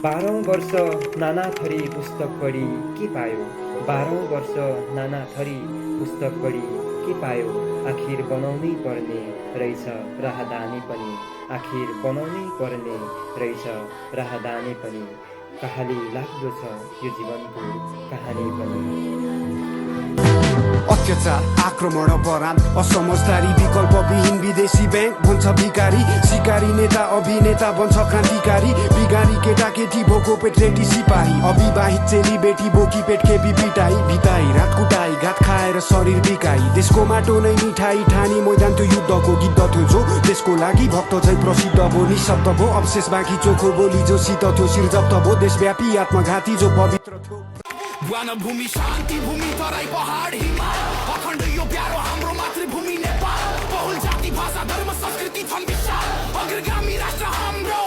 12औं वर्ष नाना थरी पुस्तक पढी के पायो? 12औं वर्ष नाना थरी पुस्तक पढी के पायो? आखिर बनाउनै पर्ने रहेछ राहदानी पनि, आखिर बनाउनै पर्ने रहेछ राहदानी पनि। कहाली लाग्दो छ यो जीवनको कहानी पनि। अत्याचार, आक्रमण, अपराध, असमझदारी, विकल्पविहीन विदेशी बैंक भन्छ भिकारी, सिकारी नेता अभिनेता बन्छ क्रान्तिकारी, बिगारी केटा केटी भोको पेट रेटी सिपाही, अविवाहित चेली बेटी बोकी पेट खेपी पिटाई, भिताई रात कुटाई घात खाएर शरीर बिकाई, देशको माटो नै मिठाई ठानी मैदान त्यो युद्धको गिद्ध थियो जो देशको लागि भक्त चाहिँ प्रसिद्ध भो, निशब्द भो, अवशेष बाँकी चोखो बोली जो शीत थियो शिर जप्त भो, देशव्यापी आत्मघाती जो पवित्र थियो। वनभूमि शान्ति भूमि तराई पहाड हिमाल, अखण्ड यो प्यारो हाम्रो मातृभूमि नेपाल, बहुल जाति भाषा धर्म संस्कृति छन् विशाल, अग्रगामी राष्ट्र हाम्रो